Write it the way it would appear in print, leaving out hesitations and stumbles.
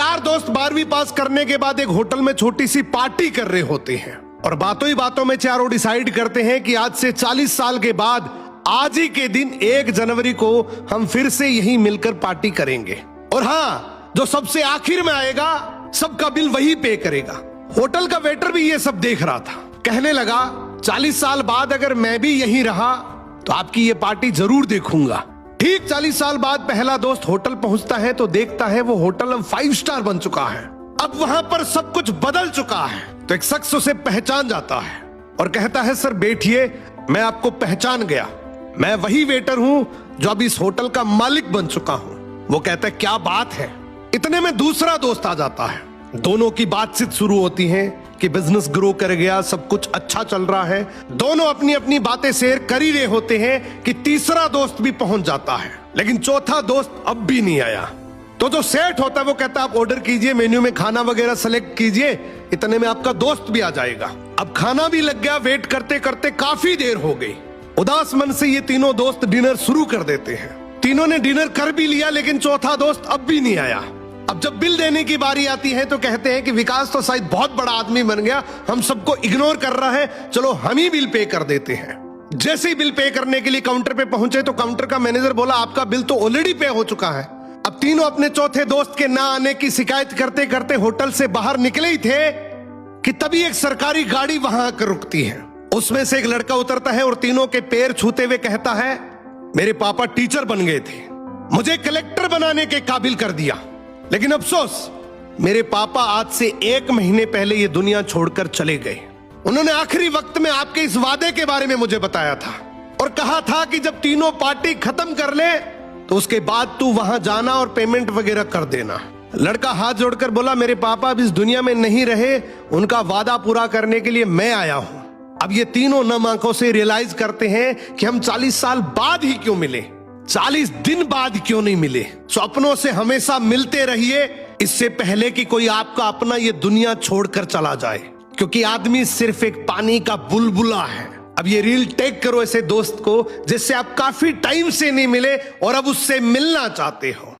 4 दोस्त 12वीं पास करने के बाद एक होटल में छोटी सी पार्टी कर रहे होते हैं और बातों ही बातों में चारों डिसाइड करते हैं कि आज से 40 साल के बाद आज ही के दिन 1 जनवरी को हम फिर से यहीं मिलकर पार्टी करेंगे। और हाँ, जो सबसे आखिर में आएगा सबका बिल वही पे करेगा। होटल का वेटर भी ये सब देख रहा था। कहने लगा 40 साल बाद अगर मैं भी यहीं रहा तो आपकी ये पार्टी जरूर देखूंगा। ठीक 40 साल बाद पहला दोस्त होटल पहुंचता है तो देखता है वो होटल अब 5 स्टार बन चुका है। अब वहां पर सब कुछ बदल चुका है। तो एक शख्स उसे पहचान जाता है और कहता है सर बैठिए, मैं आपको पहचान गया, मैं वही वेटर हूं जो अब इस होटल का मालिक बन चुका हूं। वो कहता है क्या बात है। इतने में दूसरा दोस्त आ जाता है। दोनों की बातचीत शुरू होती है कि बिजनेस ग्रो कर गया, सब कुछ अच्छा चल रहा है। दोनों अपनी अपनी बातें शेयर कर ही रहे होते हैं कि तीसरा दोस्त भी पहुंच जाता है, लेकिन चौथा दोस्त अब भी नहीं आया। तो जो सेठ होता है वो कहता है आप ऑर्डर कीजिए, मेन्यू में खाना वगैरह सेलेक्ट कीजिए, इतने में आपका दोस्त भी आ जाएगा। अब खाना भी लग गया। वेट करते करते काफी देर हो गई। उदास मन से ये तीनों दोस्त डिनर शुरू कर देते हैं। तीनों ने डिनर कर भी लिया, लेकिन चौथा दोस्त अब भी नहीं आया। अब जब बिल देने की बारी आती है तो कहते हैं कि विकास तो शायद बहुत बड़ा आदमी बन गया, हम सबको इग्नोर कर रहा है, चलो हम ही बिल पे कर देते हैं। जैसे ही बिल पे करने के लिए काउंटर पे पहुंचे तो काउंटर का मैनेजर बोला आपका बिल तो ऑलरेडी पे हो चुका है। अब तीनों अपने चौथे दोस्त के ना आने की शिकायत करते करते होटल से बाहर निकले ही थे कि तभी एक सरकारी गाड़ी वहां आकर रुकती है। उसमें से एक लड़का उतरता है और तीनों के पैर छूते हुए कहता है मेरे पापा टीचर बन गए थे, मुझे कलेक्टर बनाने के काबिल कर दिया, लेकिन अफसोस मेरे पापा आज से 1 महीने पहले ये दुनिया छोड़कर चले गए। उन्होंने आखिरी वक्त में आपके इस वादे के बारे में मुझे बताया था और कहा था कि जब तीनों पार्टी खत्म कर ले तो उसके बाद तू वहां जाना और पेमेंट वगैरह कर देना। लड़का हाथ जोड़कर बोला मेरे पापा अब इस दुनिया में नहीं रहे, उनका वादा पूरा करने के लिए मैं आया हूं। अब ये तीनों नम आंखों से रियलाइज करते हैं कि हम 40 साल बाद ही क्यों मिले, 40 दिन बाद क्यों नहीं मिले। स्वप्नों से हमेशा मिलते रहिए, इससे पहले कि कोई आपका अपना ये दुनिया छोड़कर चला जाए, क्योंकि आदमी सिर्फ एक पानी का बुलबुला है। अब ये रील टैग करो ऐसे दोस्त को जिससे आप काफी टाइम से नहीं मिले और अब उससे मिलना चाहते हो।